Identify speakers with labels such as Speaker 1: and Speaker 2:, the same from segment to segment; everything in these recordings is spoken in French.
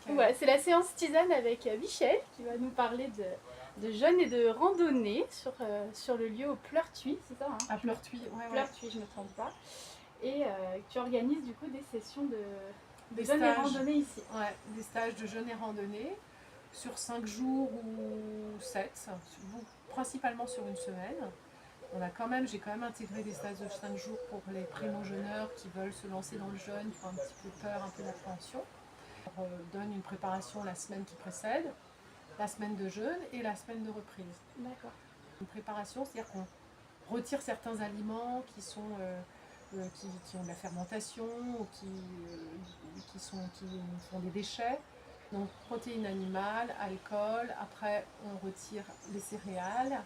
Speaker 1: Ouais, c'est la séance tisane avec Michel qui va nous parler de jeûne et de randonnée sur le lieu au Pleurtuis, c'est ça, hein?
Speaker 2: À Pleurtuis, ouais.
Speaker 1: Pleurtuis, je ne me trompe pas. Et tu organises du coup des sessions de
Speaker 2: Des
Speaker 1: jeûne et
Speaker 2: stages.
Speaker 1: randonnée ici.
Speaker 2: Ouais, des stages de jeûne et randonnée sur 5 jours ou 7, principalement sur une semaine. J'ai quand même intégré des stages de 5 jours pour les primo-jeûneurs qui veulent se lancer dans le jeûne, qui ont un petit peu peur, un peu d'appréhension. On donne une préparation la semaine qui précède, la semaine de jeûne et la semaine de reprise.
Speaker 1: D'accord.
Speaker 2: Une préparation, c'est-à-dire qu'on retire certains aliments qui ont de la fermentation ou qui font des déchets. Donc protéines animales, alcool, après on retire les céréales,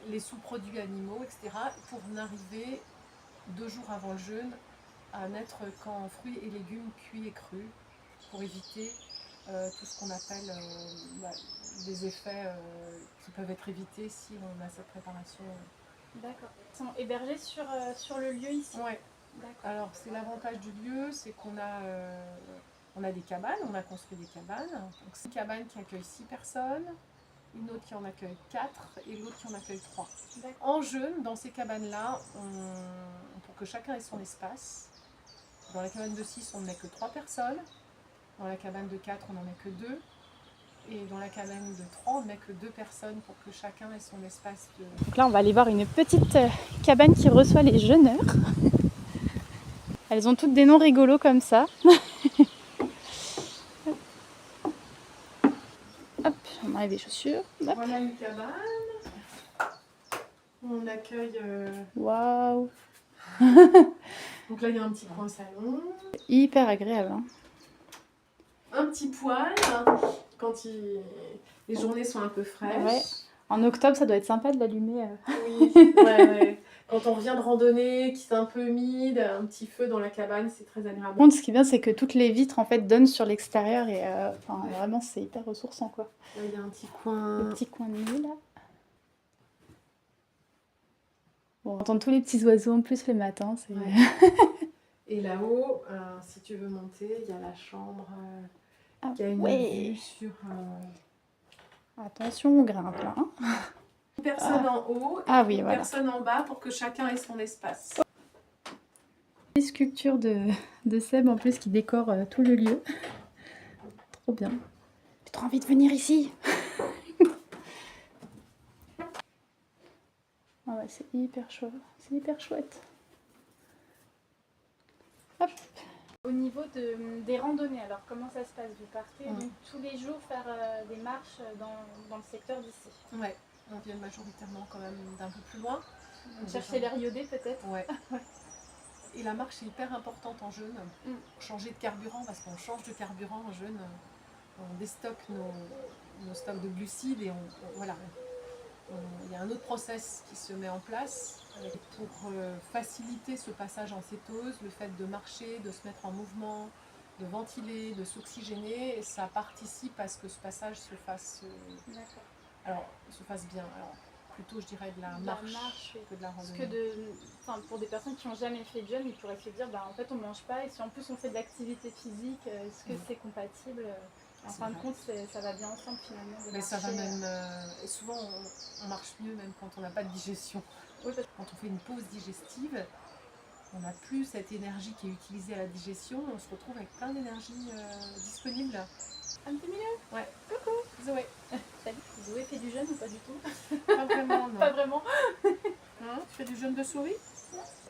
Speaker 2: les sous-produits animaux, etc. pour en arriver 2 jours avant le jeûne à n'être qu'en fruits et légumes cuits et crus pour éviter tout ce qu'on appelle des effets qui peuvent être évités si on a cette préparation.
Speaker 1: D'accord. Ils sont hébergés sur le lieu ici.
Speaker 2: Ouais.
Speaker 1: D'accord.
Speaker 2: Alors c'est l'avantage du lieu, c'est qu'on a des cabanes, on a construit des cabanes. Donc c'est une cabane qui accueille 6 personnes, une autre qui en accueille 4 et l'autre qui en accueille 3. En jeûne, dans ces cabanes-là, pour que chacun ait son espace, dans la cabane de 6, on n'est que 3 personnes, dans la cabane de 4, on n'en est que 2, et dans la cabane de 3, on n'est que 2 personnes pour que chacun ait son espace.
Speaker 1: Donc là, on va aller voir une petite cabane qui reçoit les jeûneurs. Elles ont toutes des noms rigolos comme ça. Hop, on enlève les chaussures. Hop.
Speaker 2: Voilà une cabane. On accueille.
Speaker 1: Waouh!
Speaker 2: Donc là, il y a un petit coin salon.
Speaker 1: Hyper agréable. Hein.
Speaker 2: Un petit poêle quand les journées sont un peu fraîches.
Speaker 1: Ouais. En octobre, ça doit être sympa de l'allumer.
Speaker 2: Oui, ouais. Quand on revient de randonnée, qui c'est un peu humide, un petit feu dans la cabane, c'est très agréable.
Speaker 1: Par contre, ce qui est bien, c'est que toutes les vitres en fait donnent sur l'extérieur et vraiment, c'est hyper ressourçant quoi.
Speaker 2: Là, il y a un petit coin.
Speaker 1: Le petit coin de nuit là. Bon, on entend tous les petits oiseaux en plus le matin. C'est...
Speaker 2: Ouais. Et là-haut, si tu veux monter, il y a la chambre qui a une vue sur.
Speaker 1: Attention, on grimpe là. Hein.
Speaker 2: Une personne en haut et une personne en bas pour que chacun ait son espace.
Speaker 1: Les sculptures de Seb en plus qui décorent tout le lieu. Trop bien. J'ai trop envie de venir ici. Ah ouais, c'est hyper chaud. C'est hyper chouette. Hop. Au niveau des randonnées, alors comment ça se passe? Vous partez donc, tous les jours faire des marches dans le secteur d'ici?
Speaker 2: Ouais, on vient majoritairement quand même d'un peu plus loin.
Speaker 1: Chercher l'air iodé peut-être?
Speaker 2: Ouais. Et la marche est hyper importante en jeûne. Changer de carburant, parce qu'on change de carburant en jeûne. On déstocke nos stocks de glucides et voilà. Il y a un autre process qui se met en place pour faciliter ce passage en cétose, le fait de marcher, de se mettre en mouvement, de ventiler, de s'oxygéner, et ça participe à ce que ce passage se fasse bien. Alors, plutôt je dirais de la marche que de la randonnée.
Speaker 1: Parce que pour des personnes qui n'ont jamais fait de jeûne, ils pourraient se dire en fait on ne mange pas et si en plus on fait de l'activité physique, est-ce que c'est compatible? En fin de compte, ça va bien ensemble finalement.
Speaker 2: Mais ça va même. Et souvent, on marche mieux même quand on n'a pas de digestion. Oui, quand on fait une pause digestive, on n'a plus cette énergie qui est utilisée à la digestion. On se retrouve avec plein d'énergie disponible.
Speaker 1: Un petit milieu?
Speaker 2: Ouais.
Speaker 1: Coucou
Speaker 2: Zoé.
Speaker 1: Salut. Zoé fait du jeûne ou pas du tout?
Speaker 2: Pas vraiment, non.
Speaker 1: Pas vraiment.
Speaker 2: Hein, tu fais du jeûne de souris?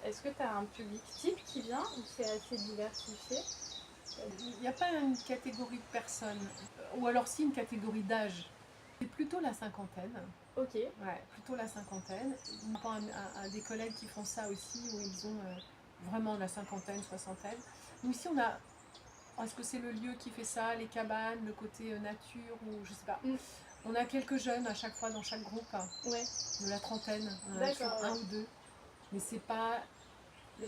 Speaker 1: Est-ce que tu as un public type qui vient ou c'est assez diversifié?
Speaker 2: Il n'y a pas une catégorie de personnes, ou alors si une catégorie d'âge. C'est plutôt la cinquantaine.
Speaker 1: Ok.
Speaker 2: Ouais, plutôt la cinquantaine. On a des collègues qui font ça aussi, où ils ont vraiment la cinquantaine, soixantaine. Nous ici, on a. Est-ce que c'est le lieu qui fait ça, les cabanes, le côté nature, ou je sais pas. On a quelques jeunes à chaque fois dans chaque groupe, de la trentaine, un ou deux. Mais c'est pas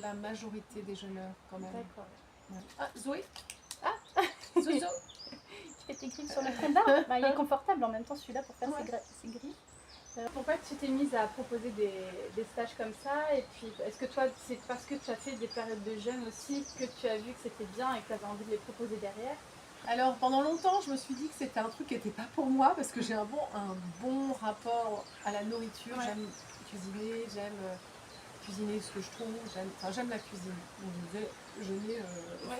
Speaker 2: la majorité des jeûneurs quand même.
Speaker 1: D'accord.
Speaker 2: Ouais. Ah, Zoé.
Speaker 1: Ah
Speaker 2: Zozo.
Speaker 1: Tu fais tes griffes sur le tronc d'arbre. Il est confortable en même temps celui-là pour faire ses griffes. Pourquoi tu t'es mise à proposer des stages comme ça? Et puis, est-ce que toi, c'est parce que tu as fait des périodes de jeûne aussi que tu as vu que c'était bien et que tu avais envie de les proposer derrière?
Speaker 2: Alors pendant longtemps, je me suis dit que c'était un truc qui n'était pas pour moi parce que j'ai un bon rapport à la nourriture.
Speaker 1: Ouais.
Speaker 2: J'aime cuisiner, j'aime cuisiner ce que je trouve, j'aime la cuisine. Donc je me disais, jeûner,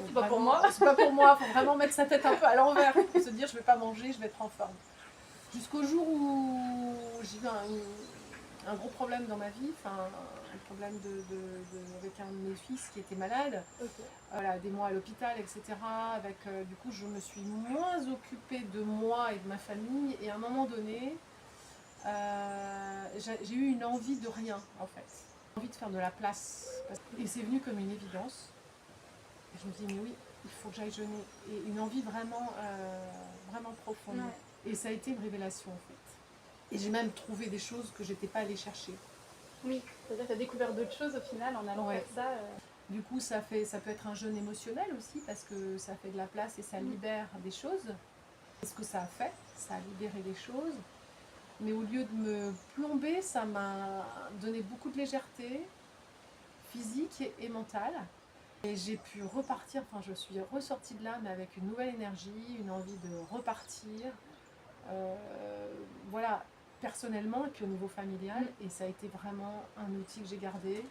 Speaker 1: c'est pas pour moi.
Speaker 2: C'est pas pour moi, il faut vraiment mettre sa tête un peu à l'envers pour se dire je vais pas manger, je vais être en forme. Jusqu'au jour où j'ai eu un gros problème dans ma vie, un problème avec un de mes fils qui était malade,
Speaker 1: Okay.
Speaker 2: Voilà, des mois à l'hôpital, etc. Du coup, je me suis moins occupée de moi et de ma famille, et à un moment donné, j'ai eu une envie de rien, en fait. Envie de faire de la place. Et c'est venu comme une évidence. Et je me dis, mais oui, il faut que j'aille jeûner. Et une envie vraiment profonde. Ouais. Et ça a été une révélation, en fait. Et j'ai même trouvé des choses que j'étais pas allée chercher.
Speaker 1: Oui, c'est-à-dire que tu as découvert d'autres choses au final en allant faire ça.
Speaker 2: Du coup, ça peut être un jeûne émotionnel aussi, parce que ça fait de la place et ça libère des choses. Et ce que ça a fait, ça a libéré des choses. Mais au lieu de me plomber, ça m'a donné beaucoup de légèreté physique et mentale. Et j'ai pu repartir, je suis ressortie de là, mais avec une nouvelle énergie, une envie de repartir. Voilà, personnellement et puis au niveau familial. Et ça a été vraiment un outil que j'ai gardé.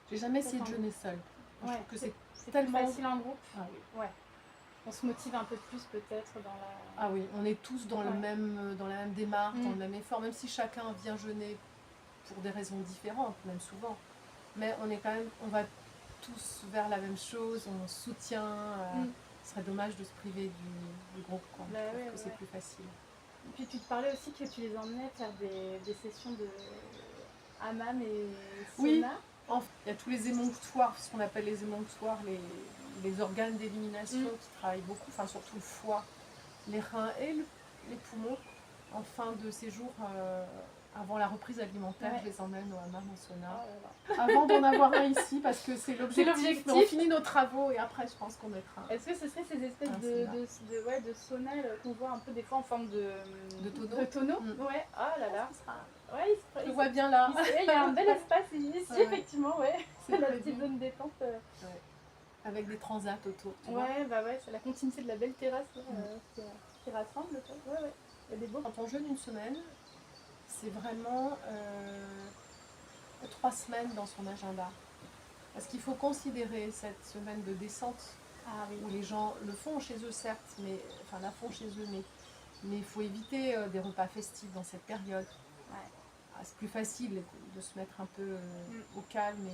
Speaker 2: J'ai jamais essayé de jeûner seule.
Speaker 1: Ouais,
Speaker 2: je trouve que
Speaker 1: c'est tellement facile en groupe.
Speaker 2: Ah oui.
Speaker 1: Ouais. On se motive un peu plus peut-être dans la...
Speaker 2: Ah oui, on est tous dans, dans la même démarche, dans le même effort, même si chacun vient jeûner pour des raisons différentes, même souvent. Mais on va tous vers la même chose, on soutient. Ce serait dommage de se priver du groupe, quoi. Je trouve que c'est plus facile.
Speaker 1: Et puis tu te parlais aussi que tu les emmenais faire des sessions de hammam et sauna.
Speaker 2: Oui, il y a tous les émonctoires, ce qu'on appelle les émonctoires, les organes d'élimination qui travaillent beaucoup, surtout le foie, les reins et les poumons. En fin de séjour, avant la reprise alimentaire, je les emmène au hammam en sauna. Avant d'en avoir un ici, parce que c'est l'objectif. Mais on finit nos travaux et après, je pense qu'on mettra.
Speaker 1: Est-ce que ce serait ces espèces de sauna qu'on voit un peu des fois en forme de tonneau? Ouais, oh là là. Ouais,
Speaker 2: je vois bien là.
Speaker 1: Il y a un bel espace ici, effectivement, c'est la petite zone détente.
Speaker 2: Avec des transats autour.
Speaker 1: C'est la continuité de la belle terrasse qui rassemble. Ouais. Il y a des beaux.
Speaker 2: Quand on jeûne une semaine, c'est vraiment 3 semaines dans son agenda. Parce qu'il faut considérer cette semaine de descente où les gens le font chez eux, certes, la font chez eux, mais il faut éviter des repas festifs dans cette période. C'est plus facile de se mettre un peu au calme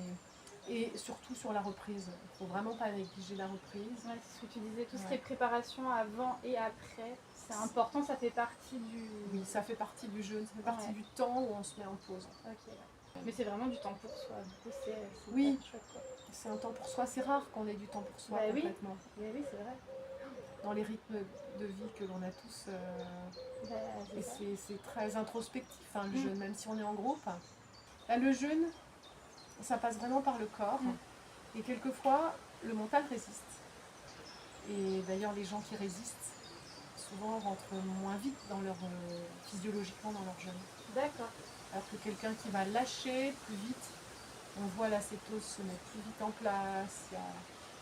Speaker 2: et surtout sur la reprise. Il ne faut vraiment pas négliger la reprise.
Speaker 1: C'est ce que tu disais, tout ce qui est préparation avant et après, c'est important, ça fait partie du...
Speaker 2: Oui, ça fait partie du jeûne, ça fait partie du temps où on se met en pause.
Speaker 1: Mais c'est vraiment du temps pour soi, du coup c'est
Speaker 2: chouette. C'est un temps pour soi, c'est rare qu'on ait du temps pour soi complètement.
Speaker 1: Oui, c'est vrai.
Speaker 2: Dans les rythmes de vie que l'on a tous, et c'est très introspectif, le jeûne, même si on est en groupe. Là, le jeûne, ça passe vraiment par le corps, et quelquefois, le mental résiste. Et d'ailleurs, les gens qui résistent, souvent rentrent moins vite physiologiquement dans leur jeûne.
Speaker 1: D'accord.
Speaker 2: Alors que quelqu'un qui va lâcher plus vite, on voit la cétose se mettre plus vite en place.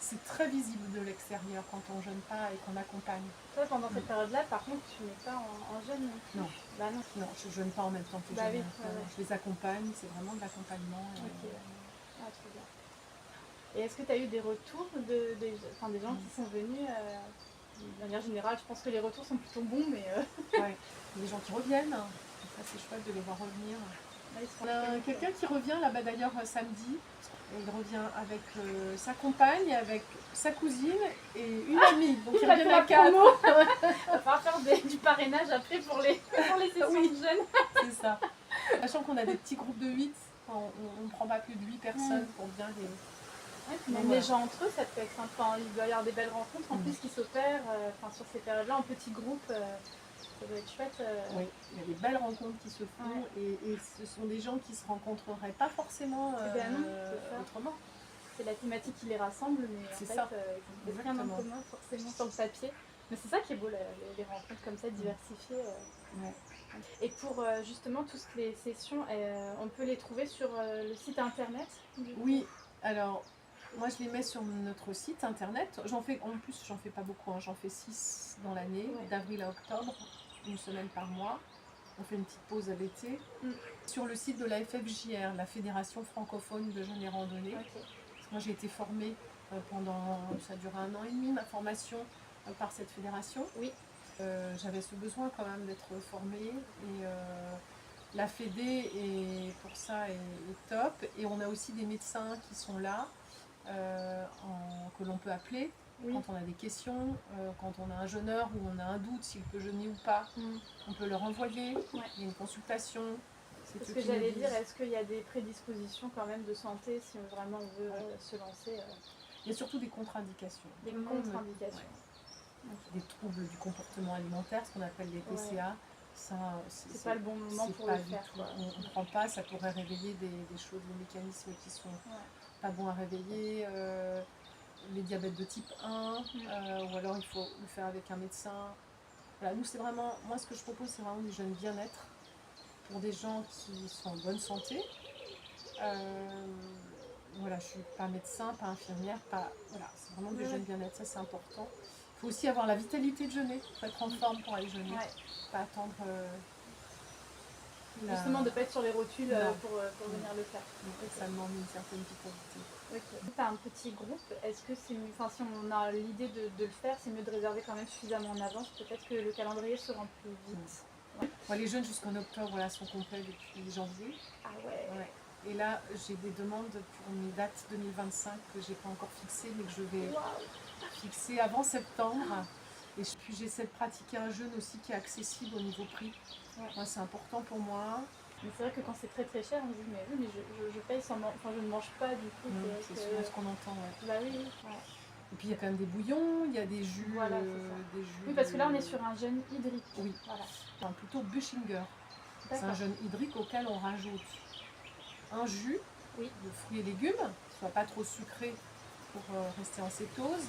Speaker 2: C'est très visible de l'extérieur quand on ne jeûne pas et qu'on accompagne.
Speaker 1: Toi, pendant cette période-là, par contre, tu n'es pas en jeûne non plus?
Speaker 2: Non. Non, je ne jeûne pas en même temps que les jeunes. Je les accompagne, c'est vraiment de l'accompagnement.
Speaker 1: Très bien. Et est-ce que tu as eu des retours des gens qui sont venus de manière générale, je pense que les retours sont plutôt bons, mais...
Speaker 2: Les gens qui reviennent, ça c'est chouette de les voir revenir. On a quelqu'un qui revient là-bas d'ailleurs samedi. Il revient avec sa compagne, avec sa cousine et une amie. Donc il revient à 4.
Speaker 1: Il va falloir faire du parrainage après pour les sessions de jeunes.
Speaker 2: C'est ça. Sachant qu'on a des petits groupes de 8, on ne prend pas plus de 8 personnes pour bien les...
Speaker 1: Même les gens entre eux, ça peut être sympa. Il doit y avoir des belles rencontres en plus qui s'opèrent sur ces périodes-là en petits groupes. Ça doit être chouette.
Speaker 2: Oui, il y a des belles rencontres qui se font et ce sont des gens qui ne se rencontreraient pas forcément autrement.
Speaker 1: C'est la thématique qui les rassemble, mais en fait, ils n'ont rien en commun forcément sur le papier. Mais c'est ça qui est beau, les rencontres comme ça, diversifiées.
Speaker 2: Ouais.
Speaker 1: Et pour justement toutes les sessions, on peut les trouver sur le site internet du coup?
Speaker 2: Oui, alors moi je les mets sur notre site internet. En plus, j'en fais pas beaucoup, hein. J'en fais 6 dans l'année,
Speaker 1: Ouais.
Speaker 2: d'avril à octobre, une semaine par mois. On fait une petite pause à l'été. Sur le site de la FFJR, la Fédération francophone de jeunes et randonnée.
Speaker 1: Ok.
Speaker 2: Parce que moi j'ai été formée ça a duré 1 an et demi, ma formation par cette fédération.
Speaker 1: Oui.
Speaker 2: J'avais ce besoin quand même d'être formée et la Fédé pour ça est top. Et on a aussi des médecins qui sont là, que l'on peut appeler quand on a des questions, quand on a un jeûneur ou on a un doute s'il peut jeûner ou pas. On peut leur envoyer, il y a une consultation.
Speaker 1: C'est ce que j'allais dire, est-ce qu'il y a des prédispositions quand même de santé si vraiment on veut se lancer
Speaker 2: Il y a surtout des contre-indications.
Speaker 1: Des contre-indications.
Speaker 2: Des troubles du comportement alimentaire, ce qu'on appelle les TCA. Ça,
Speaker 1: c'est pas le bon moment pour le faire.
Speaker 2: On ne prend pas, ça pourrait réveiller des choses, des mécanismes qui sont pas bons à réveiller. Les diabètes de type 1, ou alors il faut le faire avec un médecin. Voilà, nous c'est vraiment, moi ce que je propose c'est vraiment des jeunes bien-être pour des gens qui sont en bonne santé. Voilà, je suis pas médecin, pas infirmière, voilà, c'est vraiment des jeunes bien-être, ça c'est important. Il faut aussi avoir la vitalité de jeûner, il faut être en forme pour aller jeûner, pas attendre.
Speaker 1: Justement, de ne pas être sur les rotules pour venir le faire.
Speaker 2: Ça demande une certaine vitalité.
Speaker 1: Okay. Tu as un petit groupe, est-ce que c'est mieux, si on a l'idée de le faire, c'est mieux de réserver quand même suffisamment en avance, peut-être que le calendrier se rend plus vite.
Speaker 2: Moi, les jeunes jusqu'en octobre sont complets depuis janvier.
Speaker 1: Ah ouais.
Speaker 2: Et là, j'ai des demandes pour mes dates 2025 que j'ai pas encore fixées, mais que je vais fixer avant septembre. Et puis j'essaie de pratiquer un jeûne aussi qui est accessible au niveau prix. Moi, c'est important pour moi.
Speaker 1: Mais c'est vrai que quand c'est très très cher, on se dit mais oui, mais je paye sans manger, enfin je ne mange pas du coup.
Speaker 2: C'est souvent ce qu'on entend.
Speaker 1: Bah oui.
Speaker 2: Et puis il y a quand même des bouillons, il y a des jus.
Speaker 1: Voilà, c'est ça. Des jus parce que là on est sur un jeûne hydrique.
Speaker 2: Oui. Voilà. Enfin, plutôt Buchinger. C'est un jeûne hydrique auquel on rajoute un jus de fruits et légumes, qui ne soit pas trop sucré pour rester en cétose.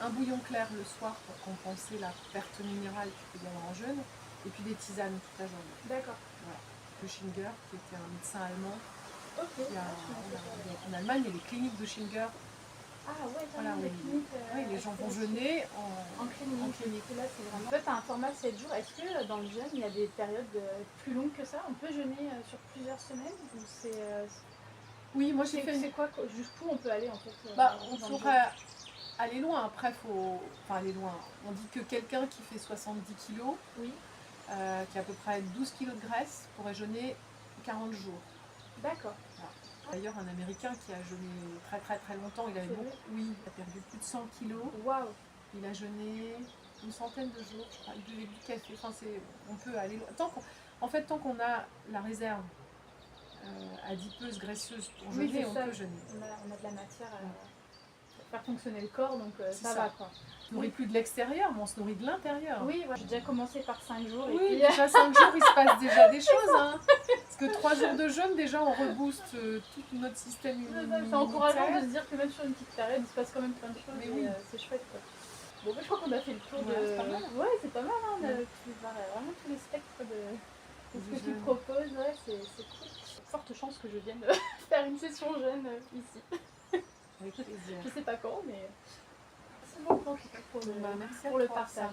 Speaker 2: Un bouillon clair le soir pour compenser la perte minérale qu'il peut y avoir en jeûne. Et puis des tisanes toute la journée.
Speaker 1: D'accord.
Speaker 2: Voilà. Buchinger, qui était un médecin allemand.
Speaker 1: Ok.
Speaker 2: En Allemagne, il y a les cliniques Buchinger.
Speaker 1: Ah ouais,
Speaker 2: voilà,
Speaker 1: les cliniques.
Speaker 2: Oui, les gens vont jeûner
Speaker 1: en clinique. Là, c'est vraiment. En fait, tu as un format de 7 jours. Est-ce que dans le jeûne, il y a des périodes plus longues que ça? On peut jeûner sur plusieurs semaines ou c'est.
Speaker 2: Oui, moi j'ai fait.
Speaker 1: C'est quoi? Jusqu'où on peut aller en fait?
Speaker 2: On pourrait aller loin. Après, enfin aller loin. On dit que quelqu'un qui fait 70 kilos. Oui. Qui a à peu près 12 kg de graisse, pourrait jeûner 40 jours.
Speaker 1: D'accord.
Speaker 2: Voilà. D'ailleurs, un Américain qui a jeûné très très très longtemps, il avait il a perdu plus de 100 kg.
Speaker 1: Waouh.
Speaker 2: Il a jeûné une centaine de jours, je crois. Il buvait du café. Enfin, on peut aller loin. Tant qu'on a la réserve adipeuse, graisseuse pour jeûner, on peut jeûner.
Speaker 1: On a de la matière à faire fonctionner le corps, donc ça va quoi.
Speaker 2: On ne nourrit plus de l'extérieur, mais on se nourrit de l'intérieur.
Speaker 1: Oui, j'ai déjà commencé par 5 jours.
Speaker 2: Oui, puis... déjà 5 jours, il se passe déjà des choses. Hein. Parce que 3 jours de jeûne, déjà, on rebooste tout notre système immunitaire.
Speaker 1: C'est encourageant de se dire que même sur une petite période, il se passe quand même plein de choses.
Speaker 2: Mais oui.
Speaker 1: C'est chouette. Quoi. Bon, je crois qu'on a fait le tour de...
Speaker 2: C'est pas mal.
Speaker 1: Ouais, c'est pas mal. Hein, tu vois vraiment tous les spectres de ce que tu proposes. Ouais, c'est cool. Forte chance que je vienne faire une session jeûne ici.
Speaker 2: Avec plaisir.
Speaker 1: Je sais pas quand, mais... Merci beaucoup en tout cas pour le partage.